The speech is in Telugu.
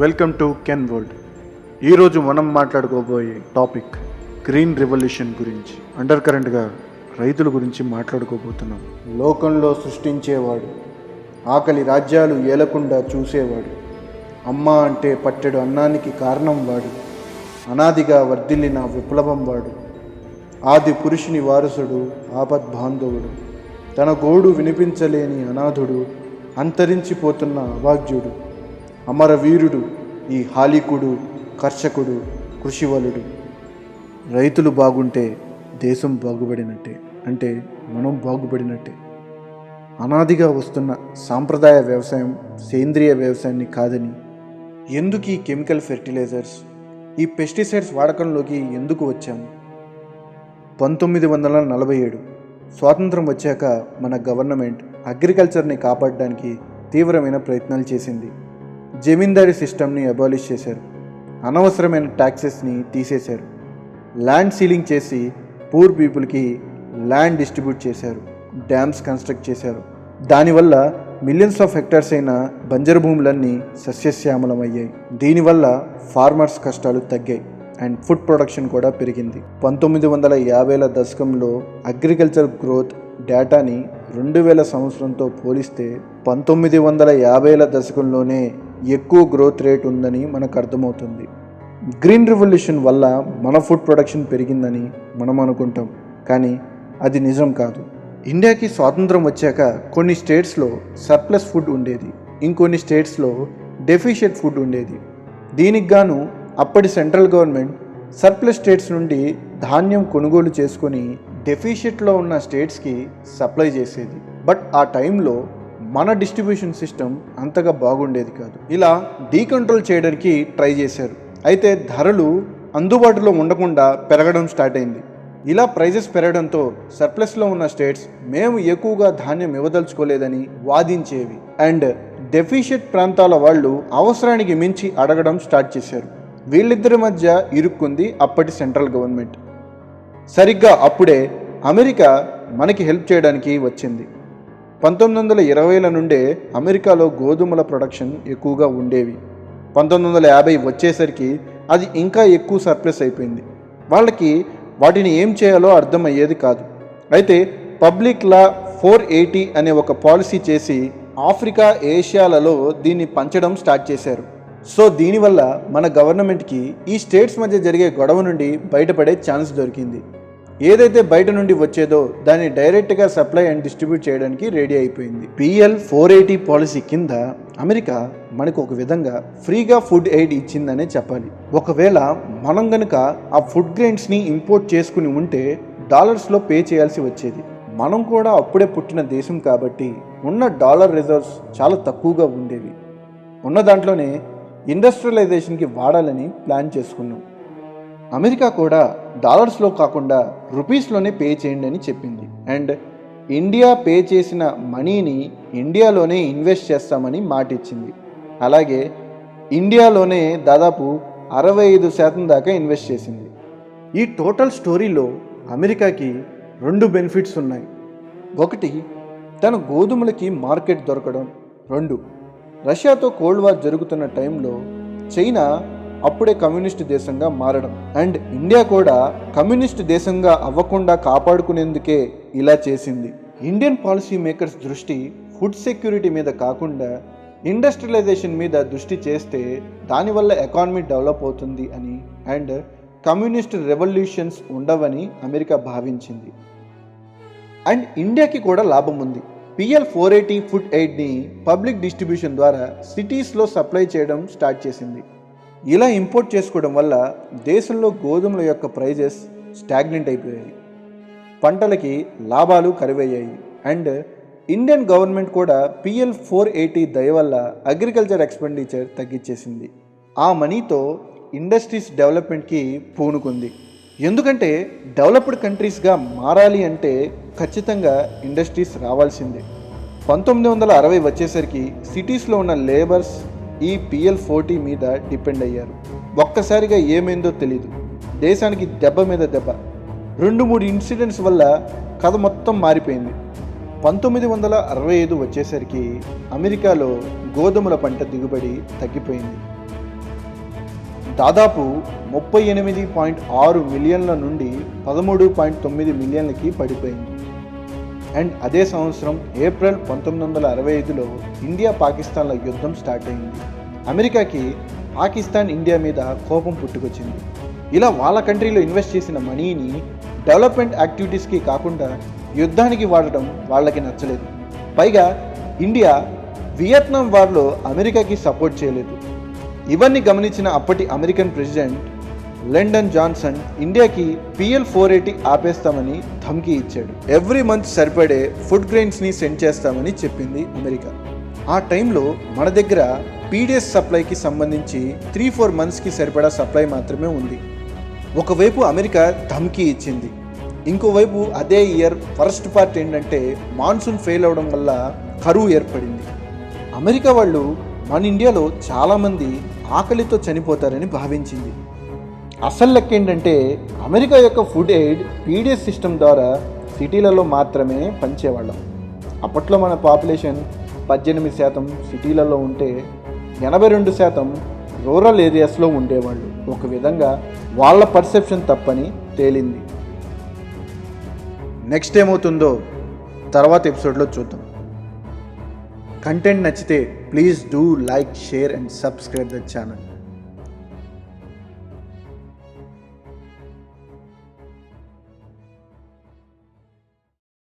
Welcome to can world. ఈరోజు మనం మాట్లాడుకోబోయే టాపిక్ గ్రీన్ రెవల్యూషన్ గురించి. అండర్ కరెంట్గా రైతుల గురించి మాట్లాడుకోబోతున్నాం. లోకంలో సృష్టించేవాడు, ఆకలి రాజ్యాలు ఏలకుండా చూసేవాడు, అమ్మ అంటే పట్టెడు అన్నానికి కారణం వాడు, అనాదిగా వర్ధిల్లిన విప్లవం వాడు, ఆది పురుషుని వారసుడు, ఆపద్బాంధవుడు, తన గోడు వినిపించలేని అనాథుడు, అంతరించిపోతున్న అభాగ్యుడు, అమరవీరుడు, ఈ హాలికుడు, కర్షకుడు, కృషివలుడు. రైతులు బాగుంటే దేశం బాగుపడినట్టే, అంటే మనం బాగుపడినట్టే. అనాదిగా వస్తున్న సాంప్రదాయ వ్యవసాయం సేంద్రియ వ్యవసాయాన్ని కాదని, ఎందుకు ఈ కెమికల్ ఫెర్టిలైజర్స్, ఈ పెస్టిసైడ్స్ వాడకంలోకి ఎందుకు వచ్చాము? 1947 స్వాతంత్రం వచ్చాక మన గవర్నమెంట్ అగ్రికల్చర్ని కాపాడడానికి తీవ్రమైన ప్రయత్నాలు చేసింది. జమీందారీ సిస్టమ్ని అబాలిష్ చేశారు, అనవసరమైన ట్యాక్సెస్ని తీసేశారు, ల్యాండ్ సీలింగ్ చేసి పూర్ పీపుల్కి ల్యాండ్ డిస్ట్రిబ్యూట్ చేశారు, డ్యామ్స్ కన్స్ట్రక్ట్ చేశారు. దానివల్ల మిలియన్స్ ఆఫ్ హెక్టార్స్ అయిన బంజరు భూములన్నీ సస్యశ్యామలమయ్యాయి. దీనివల్ల ఫార్మర్స్ కష్టాలు తగ్గాయి అండ్ ఫుడ్ ప్రొడక్షన్ కూడా పెరిగింది. 1950ల దశకంలో అగ్రికల్చర్ గ్రోత్ డేటాని 2000 సంవత్సరంతో పోలిస్తే 1950ల దశకంలోనే ఎక్కువ గ్రోత్ రేట్ ఉందని మనకు అర్థమవుతుంది. గ్రీన్ రెవల్యూషన్ వల్ల మన ఫుడ్ ప్రొడక్షన్ పెరిగిందని మనం అనుకుంటాం, కానీ అది నిజం కాదు. ఇండియాకి స్వాతంత్రం వచ్చాక కొన్ని స్టేట్స్లో సర్ప్లస్ ఫుడ్ ఉండేది, ఇంకొన్ని స్టేట్స్లో డెఫిషియెంట్ ఫుడ్ ఉండేది. దీనికి గాను అప్పటి సెంట్రల్ గవర్నమెంట్ సర్ప్లస్ స్టేట్స్ నుండి ధాన్యం కొనుగోలు చేసుకొని డెఫిషియెంట్లో ఉన్న స్టేట్స్కి సప్లై చేసేది. బట్ ఆ టైంలో మన డిస్ట్రిబ్యూషన్ సిస్టమ్ అంతగా బాగుండేది కాదు. ఇలా డీకంట్రోల్ చేయడానికి ట్రై చేశారు. అయితే ధరలు అందుబాటులో ఉండకుండా పెరగడం స్టార్ట్ అయింది. ఇలా ప్రైజెస్ పెరగడంతో సర్ప్లస్లో ఉన్న స్టేట్స్ మేము ఎక్కువగా ధాన్యం ఇవ్వదలుచుకోలేదని వాదించేవి. అండ్ డెఫిషియెంట్ ప్రాంతాల వాళ్ళు అవసరానికి మించి అడగడం స్టార్ట్ చేశారు. వీళ్ళిద్దరి మధ్య ఇరుక్కుంది అప్పటి సెంట్రల్ గవర్నమెంట్. సరిగ్గా అప్పుడే అమెరికా మనకి హెల్ప్ చేయడానికి వచ్చింది. 1920ల నుండే అమెరికాలో గోధుమల ప్రొడక్షన్ ఎక్కువగా ఉండేవి. 1950 వచ్చేసరికి అది ఇంకా ఎక్కువ సర్ప్లస్ అయిపోయింది. వాళ్ళకి వాటిని ఏం చేయాలో అర్థమయ్యేది కాదు. అయితే పబ్లిక్ లా 480 అనే ఒక పాలసీ చేసి ఆఫ్రికా, ఏషియాలలో దీన్ని పంచడం స్టార్ట్ చేశారు. సో దీనివల్ల మన గవర్నమెంట్కి ఈ స్టేట్స్ మధ్య జరిగే గొడవ నుండి బయటపడే ఛాన్స్ దొరికింది. ఏదైతే బయట నుండి వచ్చేదో దాన్ని డైరెక్ట్గా సప్లై అండ్ డిస్ట్రిబ్యూట్ చేయడానికి రెడీ అయిపోయింది. PL 480 పాలసీ కింద అమెరికా మనకు ఒక విధంగా ఫ్రీగా ఫుడ్ ఎయిడ్ ఇచ్చిందనే చెప్పాలి. ఒకవేళ మనం గనుక ఆ ఫుడ్ గ్రెయిన్స్ని ఇంపోర్ట్ చేసుకుని ఉంటే డాలర్స్లో పే చేయాల్సి వచ్చేది. మనం కూడా అప్పుడే పుట్టిన దేశం కాబట్టి ఉన్న డాలర్ రిజర్వ్స్ చాలా తక్కువగా ఉండేవి. ఉన్న దాంట్లోనే ఇండస్ట్రియలైజేషన్కి వాడాలని ప్లాన్ చేసుకున్నాం. అమెరికా కూడా డాలర్స్లో కాకుండా రూపీస్లోనే పే చేయండి అని చెప్పింది. అండ్ ఇండియా పే చేసిన మనీని ఇండియాలోనే ఇన్వెస్ట్ చేస్తామని మాట ఇచ్చింది. అలాగే ఇండియాలోనే దాదాపు 65% దాకా ఇన్వెస్ట్ చేసింది. ఈ టోటల్ స్టోరీలో అమెరికాకి 2 బెనిఫిట్స్ ఉన్నాయి. ఒకటి, తన గోధుమలకి మార్కెట్ దొరకడం. 2, రష్యాతో కోల్డ్ వార్ జరుగుతున్న టైంలో చైనా అప్పుడే కమ్యూనిస్ట్ దేశంగా మారడం. అండ్ ఇండియా కూడా కమ్యూనిస్ట్ దేశంగా అవ్వకుండా కాపాడుకునేందుకే ఇలా చేసింది. ఇండియన్ పాలసీ మేకర్స్ దృష్టి ఫుడ్ సెక్యూరిటీ మీద కాకుండా ఇండస్ట్రియలైజేషన్ మీద దృష్టి చేస్తే దానివల్ల ఎకానమీ డెవలప్ అవుతుంది అని, అండ్ కమ్యూనిస్ట్ రెవల్యూషన్స్ ఉండవని అమెరికా భావించింది. అండ్ ఇండియాకి కూడా లాభం ఉంది. PL 480 ఫుడ్ ఎయిడ్ని పబ్లిక్ డిస్ట్రిబ్యూషన్ ద్వారా సిటీస్లో సప్లై చేయడం స్టార్ట్ చేసింది. ఇలా ఇంపోర్ట్ చేసుకోవడం వల్ల దేశంలో గోధుమల యొక్క ప్రైజెస్ స్టాగ్నెంట్ అయిపోయాయి, పంటలకి లాభాలు కరువయ్యాయి. అండ్ ఇండియన్ గవర్నమెంట్ కూడా PL 480 దయ వల్ల అగ్రికల్చర్ ఎక్స్పెండిచర్ తగ్గించేసింది. ఆ మనీతో ఇండస్ట్రీస్ డెవలప్మెంట్కి పూనుకుంది. ఎందుకంటే డెవలప్డ్ కంట్రీస్గా మారాలి అంటే ఖచ్చితంగా ఇండస్ట్రీస్ రావాల్సిందే. 1960 వచ్చేసరికి సిటీస్లో ఉన్న లేబర్స్ ఈ PL 480 మీద డిపెండ్ అయ్యారు. ఒక్కసారిగా ఏమైందో తెలీదు, దేశానికి దెబ్బ మీద దెబ్బ. 2-3 ఇన్సిడెంట్స్ వల్ల కథ మొత్తం మారిపోయింది. 1965 వచ్చేసరికి అమెరికాలో గోధుమల పంట దిగుబడి తగ్గిపోయింది. దాదాపు 38.6 మిలియన్ల నుండి 13.9 మిలియన్లకి పడిపోయింది. అండ్ అదే సంవత్సరం ఏప్రిల్ 1965లో ఇండియా పాకిస్తాన్ల యుద్ధం స్టార్ట్ అయింది. అమెరికాకి పాకిస్తాన్ ఇండియా మీద కోపం పుట్టుకొచ్చింది. ఇలా వాళ్ళ కంట్రీలో ఇన్వెస్ట్ చేసిన మనీని డెవలప్మెంట్ యాక్టివిటీస్కి కాకుండా యుద్ధానికి వాడటం వాళ్ళకి నచ్చలేదు. పైగా ఇండియా వియత్నాం వార్లో అమెరికాకి సపోర్ట్ చేయలేదు. ఇవన్నీ గమనించిన అప్పటి అమెరికన్ ప్రెసిడెంట్ లిండన్ జాన్సన్ ఇండియాకి PL-480 ఆపేస్తామని ధమ్కీ ఇచ్చాడు. ఎవ్రీ మంత్ సరిపడే ఫుడ్ గ్రెయిన్స్ని సెండ్ చేస్తామని చెప్పింది అమెరికా. ఆ టైంలో మన దగ్గర PDS సప్లైకి సంబంధించి 3-4 మంత్స్కి సరిపడా సప్లై మాత్రమే ఉంది. ఒకవైపు అమెరికా ధమ్కీ ఇచ్చింది, ఇంకోవైపు అదే ఇయర్ ఫస్ట్ పార్ట్ ఏంటంటే మాన్సూన్ ఫెయిల్ అవడం వల్ల కరువు ఏర్పడింది. అమెరికా వాళ్ళు మన ఇండియాలో చాలామంది ఆకలితో చనిపోతారని భావించింది. అసలు లెక్క ఏంటంటే అమెరికా యొక్క ఫుడ్ ఎయిడ్ PDS సిస్టమ్ ద్వారా సిటీలలో మాత్రమే పంచేవాళ్ళం. అప్పట్లో మన పాపులేషన్ 18% సిటీలలో ఉంటే 82% రూరల్ ఏరియాస్లో ఉండేవాళ్ళు. ఒక విధంగా వాళ్ళ పర్సెప్షన్ తప్పని తేలింది. నెక్స్ట్ ఏమవుతుందో తర్వాత ఎపిసోడ్లో చూద్దాం. కంటెంట్ నచ్చితే please do like, share and subscribe the channel.